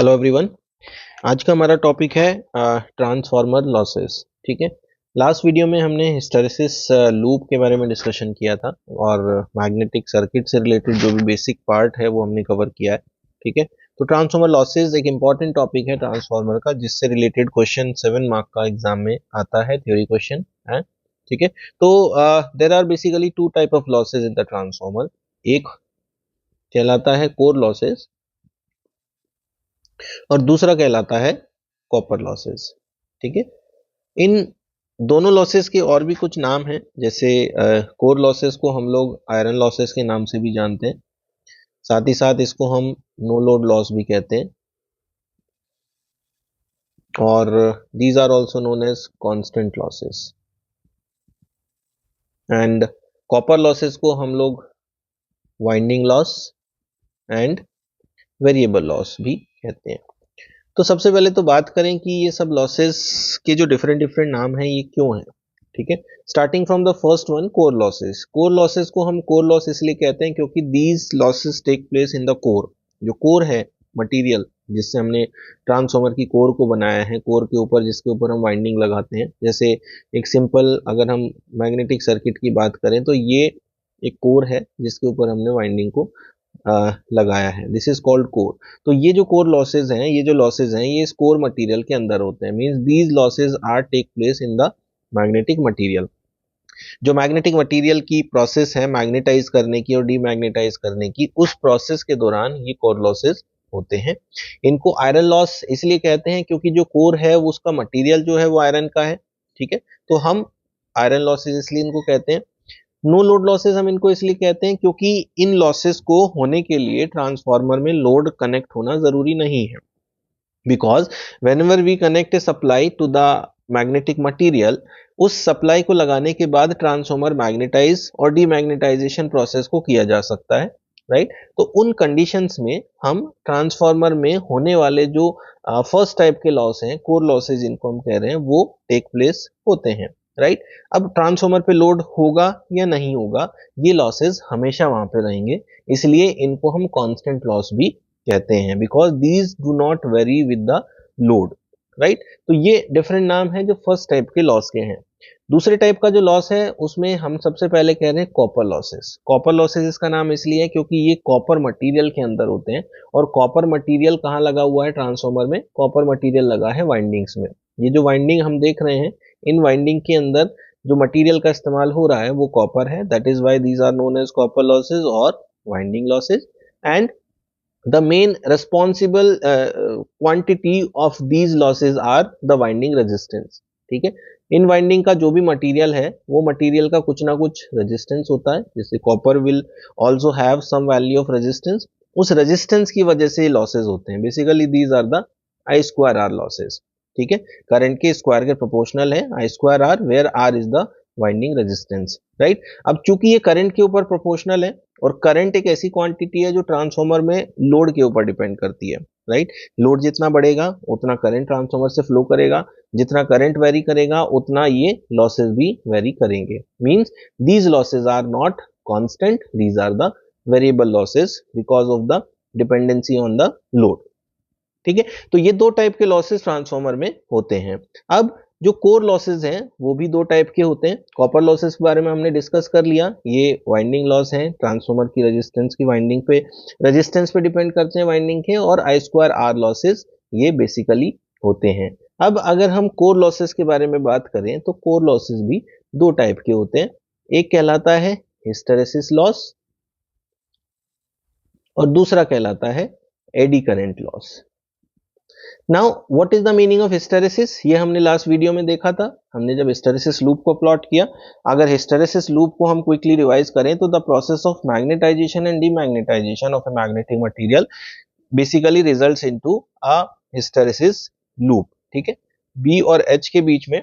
Hello everyone. आज का हमारा टॉपिक है ट्रांसफार्मर लॉसेस। ठीक है। लास्ट वीडियो में हमने हिस्टैरिसीस लूप के बारे में डिस्कशन किया था और मैग्नेटिक सर्किट से रिलेटेड जो भी बेसिक पार्ट है वो हमने कवर किया है। ठीक है। तो ट्रांसफार्मर लॉसेस एक इंपॉर्टेंट टॉपिक है ट्रांसफार्मर का, जिससे रिलेटेड क्वेश्चन 7 मार्क का एग्जाम में आता है, थ्योरी क्वेश्चन है। ठीक है। तो there are basically two type of losses in the transformer. एक कहलाता है कोर लॉसेस और दूसरा कहलाता है कॉपर लॉसेस। ठीक है। इन दोनों लॉसेस के और भी कुछ नाम हैं, जैसे कोर लॉसेस को हम लोग आयरन लॉसेस के नाम से भी जानते हैं, साथ ही साथ इसको हम नो लोड लॉस भी कहते हैं, और these are also known as constant losses. And copper losses को हम लोग winding loss and variable loss भी कहते हैं। तो सबसे पहले तो बात करें कि ये सब लॉसेस के जो डिफरेंट डिफरेंट नाम हैं ये क्यों हैं। ठीक है। Starting from the first one, core losses. Core losses को हम कोर लॉस इसलिए कहते हैं क्योंकि these losses take place in the core. जो कोर है, मटेरियल जिससे हमने ट्रांसफार्मर की कोर को बनाया है, कोर के ऊपर जिसके ऊपर हम वाइंडिंग लगाते हैं। जैसे एक सिंपल अगर हम मैग्नेटिक सर्किट की बात करें तो ये एक कोर है जिसके ऊपर हमने वाइंडिंग को लगाया है। This is called core. तो ये जो कोर लॉसेज हैं, ये जो लॉसेज हैं, ये इस कोर मटेरियल के अंदर होते हैं। Means these losses are take place in the magnetic material. जो मैग्नेटिक मटेरियल की प्रोसेस है मैग्नेटाइज करने की और डीमैग्नेटाइज करने की, उस प्रोसेस के दौरान ये कोर लॉसेज होते हैं। इनको आयरन लॉस इसलिए कहते हैं क्योंकि जो कोर है उसका मटेरियल जो है वो आयरन का है। ठीक है। तो हम आयरन लॉसेज इसलिए इनको कहते हैं। नो लोड लॉसेस हम इनको इसलिए कहते हैं क्योंकि इन लॉसेस को होने के लिए ट्रांसफार्मर में लोड कनेक्ट होना जरूरी नहीं है। Because whenever we connect a supply to the magnetic material, उस सप्लाई को लगाने के बाद ट्रांसफार्मर मैग्नेटाइज और डीमैग्नेटाइजेशन प्रोसेस को किया जा सकता है। राइट। तो उन कंडीशंस में हम ट्रांसफार्मर में होने वाले जो फर्स्ट टाइप के लॉस हैं, कोर लॉसेज जिनको हम कह रहे हैं, वो टेक प्लेस होते हैं। राइट। अब ट्रांसफार्मर पे लोड होगा या नहीं होगा, ये लॉसेज हमेशा वहां पे रहेंगे, इसलिए इनको हम कांस्टेंट लॉस भी कहते हैं, because these do not very with the load. Right. तो ये डिफरेंट नाम है जो फर्स्ट टाइप के लॉस के हैं। दूसरे टाइप का जो लॉस है उसमें हम सबसे पहले कह रहे हैं कॉपर लॉसेस। कॉपर लॉसेस इसका नाम इसलिए है क्योंकि ये कॉपर मटेरियल के अंदर होते हैं। और कॉपर मटेरियल कहाँ लगा हुआ है ट्रांसफार्मर में? कॉपर मटेरियल लगा है वाइंडिंग्स में। ये जो वाइंडिंग हम देख रहे हैं, इन वाइंडिंग के अंदर जो मटेरियल का इस्तेमाल हो रहा है वो कॉपर है। That is why these are known as copper losses और winding losses. And the main responsible quantity of these losses are the winding resistance। ठीक है। इन वाइंडिंग का जो भी मटेरियल है वो मटेरियल का कुछ ना कुछ रेजिस्टेंस होता है, जैसे copper will also have some value of resistance. उस रेजिस्टेंस की वजह से लॉसेज होते हैं। Basically these are the I square R losses. ठीक है। करंट के स्क्वायर के प्रोपोर्शनल है I square R, where R is the winding resistance. Right. अब चूंकि ये करंट के ऊपर प्रोपोर्शनल है और करंट एक ऐसी क्वांटिटी है जो ट्रांसफार्मर में लोड के ऊपर डिपेंड करती है। राइट। लोड जितना बढ़ेगा उतना करंट ट्रांसफार्मर से फ्लो करेगा, जितना करंट वेरी करेगा उतना ये लॉसेस भी वेरी करेंगे। Means these losses are not constant, these are the variable losses because of the dependency on the load. ठीक है। तो ये दो टाइप के लॉसेस ट्रांसफार्मर में होते हैं। अब जो कोर लॉसेस हैं वो भी दो टाइप के होते हैं। कॉपर लॉसेस के बारे में हमने डिस्कस कर लिया, ये वाइंडिंग लॉस है, ट्रांसफार्मर की रेजिस्टेंस की वाइंडिंग पे रेजिस्टेंस पे डिपेंड करते हैं वाइंडिंग के। और आई स्क्वायर आर लॉसेस ये बेसिकली होते हैं। अब अगर हम कोर लॉसेस के बारे में बात करें तो कोर लॉसेस भी दो टाइप के होते हैं। एक कहलाता है हिस्टैरिसीस लॉस और दूसरा कहलाता है eddy current loss. Now what is the meaning of hysteresis? ये हमने लास्ट वीडियो में देखा था, हमने जब हिस्टैरिसीस लूप को प्लॉट किया। अगर हिस्टैरिसीस लूप को हम क्विकली रिवाइज करें तो the process of magnetization and demagnetization of a magnetic material basically results into a hysteresis loop. ठीक है। बी और एच के बीच में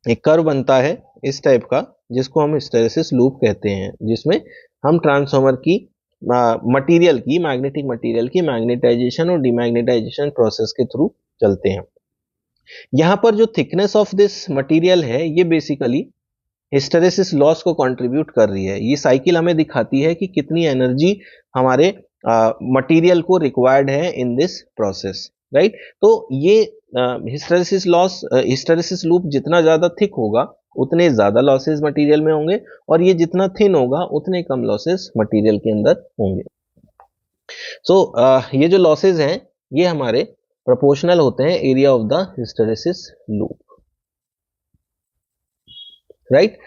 एक कर्व बनता है इस टाइप का, जिसको हम हिस्टैरिसीस लूप कहते हैं, जिसमें हम ट्रांसफार्मर की मटेरियल की, मैग्नेटिक मटेरियल की मैग्नेटाइजेशन और डीमैग्नेटाइजेशन प्रोसेस के थ्रू चलते हैं। यहां पर जो थिकनेस ऑफ दिस मटेरियल है ये बेसिकली हिस्टैरिसीस लॉस को कंट्रीब्यूट कर रही है। ये साइकिल हमें दिखाती है कि कितनी एनर्जी हमारे मटेरियल को रिक्वायर्ड है इन दिस प्रोसेस, राइट। तो ये हिस्टैरिसीस लॉस, हिस्टैरिसीस लूप जितना ज्यादा थिक होगा उतने ज्यादा लॉसेस मटेरियल में होंगे, और ये जितना थिन होगा उतने कम लॉसेस मटेरियल के अंदर होंगे। सो ये जो लॉसेस हैं ये हमारे प्रोपोर्शनल होते हैं area of the hysteresis loop, right.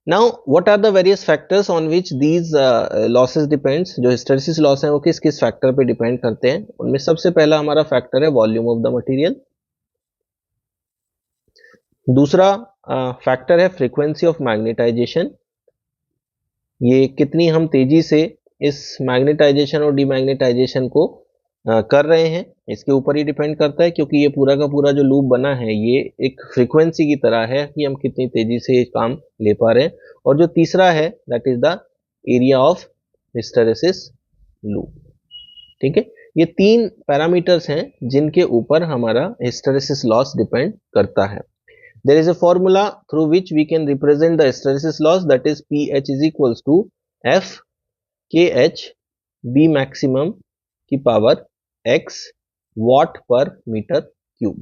Now what are the various factors on which these losses depends. जो हिस्टैरिसीस लॉस है वो किस किस फैक्टर पे डिपेंड करते हैं, उनमें सबसे पहला हमारा फैक्टर है वॉल्यूम ऑफ द मटेरियल। दूसरा फैक्टर है फ्रीक्वेंसी ऑफ मैग्नेटाइजेशन, ये कितनी हम तेजी से इस मैग्नेटाइजेशन और डीमैग्नेटाइजेशन को कर रहे हैं, इसके ऊपर ही डिपेंड करता है, क्योंकि ये पूरा का पूरा जो लूप बना है ये एक फ्रीक्वेंसी की तरह है कि हम कितनी तेजी से ये काम ले पा रहे हैं। और जो तीसरा है that is the area of hysteresis loop, ठीक है। ये तीन पैरामीटर्स हैं जिनके ऊपर हमारा हिस्टैरिसीस लॉस डिपेंड करता है। There is a formula through which we can represent the hysteresis loss, that is PH is equals to F KH B maximum की power X watt per meter cube,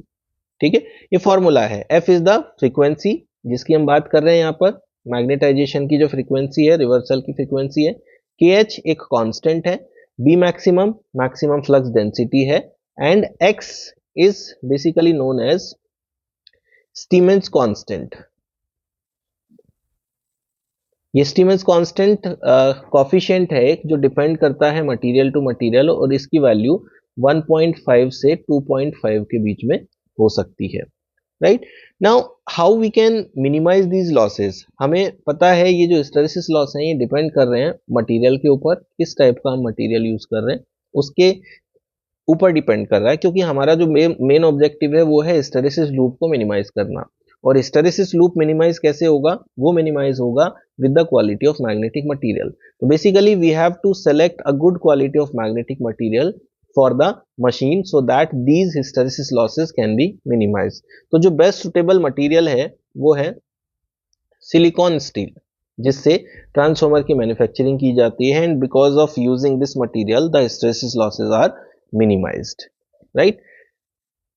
ठीक है। ये formula है। F is the frequency जिसकी हम बात कर रहे हैं यहाँ पर, मैग्नेटाइजेशन की जो फ्रीक्वेंसी है, रिवर्सल की फ्रीक्वेंसी है। KH एक कांस्टेंट है, B maximum maximum flux density है, and X is basically known as Steinmetz constant. ये स्टीमेंस कांस्टेंट कोफिशिएंट है जो डिपेंड करता है मटेरियल टू मटेरियल, और इसकी वैल्यू 1.5 से 2.5 के बीच में हो सकती है, right. Now how we can minimize these losses. हमें पता है ये जो हिस्टैरिसीस लॉस है ये डिपेंड कर रहे हैं मटेरियल के ऊपर, किस टाइप का हम मटेरियल यूज कर रहे हैं उसके ऊपर डिपेंड कर रहा है, क्योंकि हमारा जो मेन ऑब्जेक्टिव है वो है हिस्टैरिसीस लूप को मिनिमाइज करना। और हिस्टैरिसीस लूप मिनिमाइज कैसे होगा, वो मिनिमाइज होगा with the quality of magnetic material. तो basically we have to select a good quality of magnetic material for the machine so that these hysteresis losses can be minimise. तो जो best suitable material है वो है silicon steel, जिससे transformer की manufacturing की जाती है, and because of using this material the hysteresis losses are minimised, right.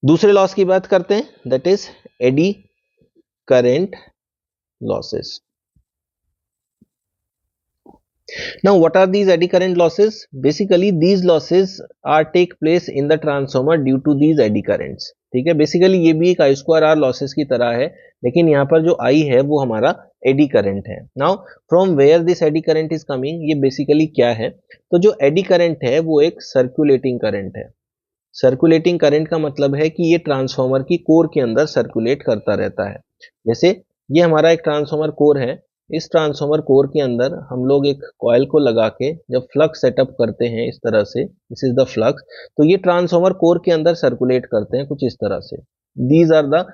दूसरे लॉस की बात करते हैं, that is eddy current losses. Now what are these eddy current losses? Basically these losses are take place in the transformer due to these eddy currents, ठीक है। Basically ये भी एक I स्क्वायर R लॉसेस की तरह है, लेकिन यहाँ पर जो I है वो हमारा एडी करंट है। Now from where this eddy current is coming, ये बेसिकली क्या है, तो जो एडी करंट है वो एक सर्कुलेटिंग करंट है। सर्कुलेटिंग करंट का मतलब है कि ये ट्रांसफॉर्मर की कोर के अंदर सर्कुलेट करता रहता है। जैसे ये हमारा एक ट्रांसफॉर्मर कोर है, इस ट्रांसफॉर्मर कोर के अंदर हम लोग एक कॉइल को लगा के जब फ्लक्स सेटअप करते हैं इस तरह से, दिस इज द फ्लक्स, तो ये ट्रांसफॉर्मर कोर के अंदर सर्कुलेट करते हैं कुछ इस तरह से। These are the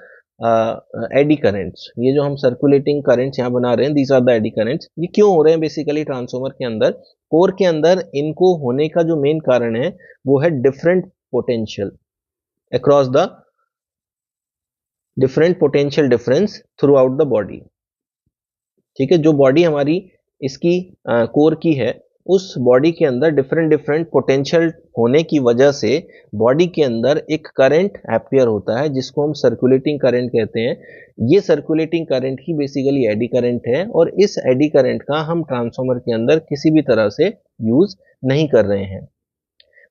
eddy currents. ये जो हम सर्कुलेटिंग करंट्स यहाँ बना रहे हैं, these are the eddy currents. ये क्यों हो रहे हैं बेसिकली ट्रांसफॉर्मर के अंदर, कोर के अंदर इनको होने का जो मेन कारण है वो है different potential across the different potential difference through out the body, ठीक है। जो बॉडी हमारी इसकी कोर की है, उस बॉडी के अंदर डिफरेंट डिफरेंट पोटेंशियल होने की वजह से बॉडी के अंदर एक करंट अपीयर होता है जिसको हम सर्कुलेटिंग करंट कहते हैं। ये सर्कुलेटिंग करंट ही बेसिकली एडी करंट है, और इस एडी करंट का हम ट्रांसफॉर्मर के अंदर किसी भी तरह से यूज नहीं कर रहे हैं।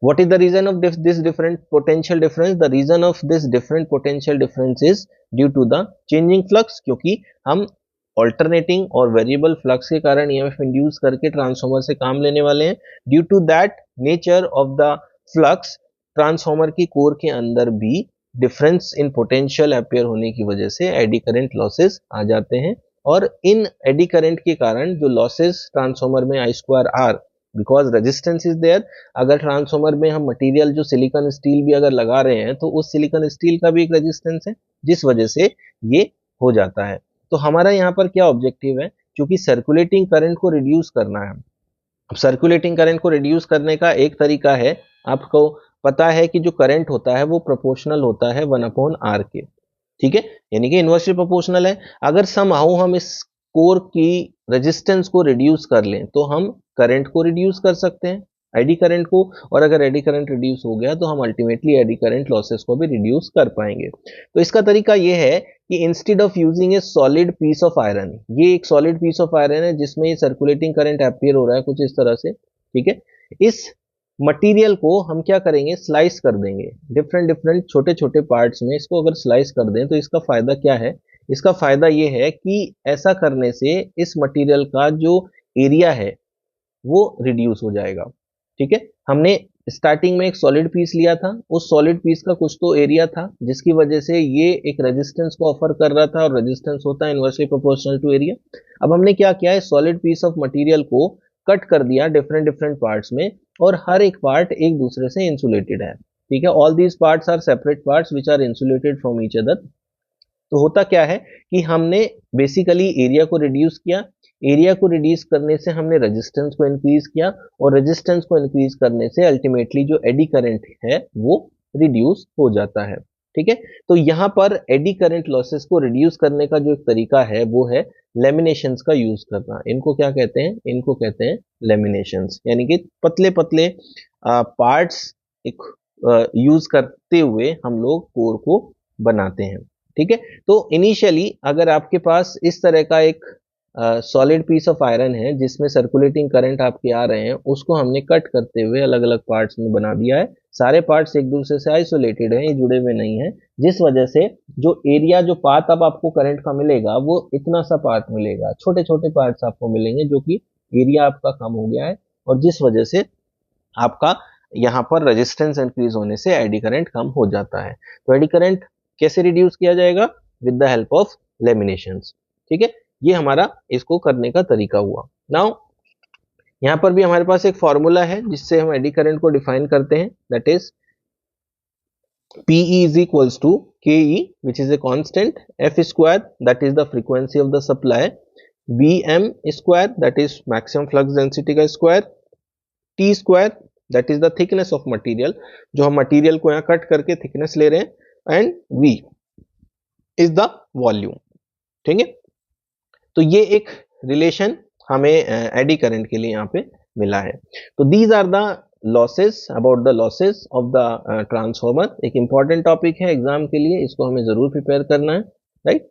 What is the reason of this different potential difference? The reason of this different potential difference is due to the changing flux, क्योंकि हम ऑल्टरनेटिंग और वेरिएबल फ्लक्स के कारण ईएमएफ इंड्यूस करके ट्रांसफॉर्मर से काम लेने वाले हैं। Due to that nature of the flux, transformer की कोर के अंदर भी डिफरेंस इन पोटेंशियल अपीयर होने की वजह से एडी करंट लॉसेस आ जाते हैं, और इन एडी करंट के कारण जो लॉसेस ट्रांसफॉर्मर में I square R, because resistance is there. अगर ट्रांसफॉर्मर में हम मटेरियल जो सिलिकॉन स्टील भी अगर लगा रहे हैं तो उस सिलिकॉन स्टील का भी एक रेजिस्टेंस है, जिस वजह से ये हो जाता है। तो हमारा यहाँ पर क्या ऑब्जेक्टिव है, क्योंकि सर्कुलेटिंग करंट को रिड्यूस करना है। अब सर्कुलेटिंग करंट को रिड्यूस करने का एक तरीका है, आपको पता है कि जो करंट होता है वो प्रोपोर्शनल होता है 1/r के, ठीक है, यानी कि इन्वर्सली प्रोपोर्शनल है। अगर समहाउ हम इस कोर की रेजिस्टेंस को रिड्यूस कर लें तो हम करंट को रिड्यूस कर सकते हैं, एडी करंट को, और अगर एडी करंट रिड्यूस हो गया तो हम अल्टीमेटली एडी करंट लॉसेस को भी रिड्यूस कर पाएंगे। तो इसका तरीका ये है कि instead of using a solid piece of iron, ये एक सॉलिड पीस ऑफ आयरन है जिसमें ये सर्कुलेटिंग करंट अपीयर हो रहा है कुछ इस तरह से, ठीक है। इस मटेरियल को हम क्या करेंगे, स्लाइस कर देंगे डिफरेंट डिफरेंट छोटे छोटे पार्ट्स में। इसको अगर स्लाइस कर दें तो इसका फायदा क्या है, इसका फायदा ये है कि ऐसा करने से इस मटेरियल का जो एरिया है वो रिड्यूस हो जाएगा, ठीक है। हमने स्टार्टिंग में एक सॉलिड पीस लिया था, उस सॉलिड पीस का कुछ तो एरिया था जिसकी वजह से ये एक रेजिस्टेंस को ऑफर कर रहा था, और रेजिस्टेंस होता है इनवर्सली प्रोपोर्शनल टू एरिया। अब हमने क्या किया है, सॉलिड पीस ऑफ मटेरियल को कट कर दिया डिफरेंट डिफरेंट पार्ट्स में, और हर एक पार्ट एक दूसरे से इंसुलेटेड है, ठीक है। All these parts are separate parts which are insulated from each other. तो होता क्या है कि हमने बेसिकली एरिया को रिड्यूस किया, एरिया को रिड्यूस करने से हमने रेजिस्टेंस को इंक्रीज किया, और रेजिस्टेंस को इंक्रीज करने से अल्टीमेटली जो एडी करंट है वो रिड्यूस हो जाता है, ठीक है। तो यहाँ पर एडी करंट लॉसेस को रिड्यूस करने का जो एक तरीका है वो है लेमिनेशंस का यूज करना। इनको क्या कहते हैं, इनको कहते हैं लेमिनेशंस, यानी कि पतले पतले पार्ट्स एक यूज करते हुए हम लोग कोर को बनाते हैं, ठीक है। तो इनिशियली अगर आपके पास इस तरह का एक सॉलिड पीस ऑफ आयरन है जिसमें सर्कुलेटिंग करंट आपके आ रहे हैं, उसको हमने कट करते हुए अलग अलग पार्ट्स में बना दिया है। सारे पार्ट्स एक दूसरे से आइसोलेटेड हैं, ये जुड़े हुए नहीं हैं, जिस वजह से जो एरिया जो पाथ अब आपको करंट का मिलेगा वो इतना सा पार्ट मिलेगा, छोटे छोटे पार्ट्स आपको मिलेंगे जो कि एरिया आपका कम हो गया है, और जिस वजह से आपका यहाँ पर रेजिस्टेंस इंक्रीज होने से एडी करंट कम हो जाता है। तो एडी करंट कैसे रिड्यूस किया जाएगा, विद द हेल्प ऑफ लेमिनेशंस, ठीक है। ये हमारा इसको करने का तरीका हुआ। नाउ यहां पर भी हमारे पास एक फॉर्मूला है जिससे हम एडी करंट को डिफाइन करते हैं, that is PE is equals to KE, which is a constant, F square, that is the frequency of the supply, BM square, that is maximum flux density का square, T square, that is the thickness of material, जो हम material को यहाँ cut करके thickness ले रहे हैं, and V is the volume, ठीक है। तो ये एक रिलेशन हमें एडी करंट के लिए यहाँ पे मिला है। तो these are the losses, about the losses of the transformer. एक इंपॉर्टेंट टॉपिक है एग्जाम के लिए, इसको हमें जरूर प्रिपेयर करना है, राइट।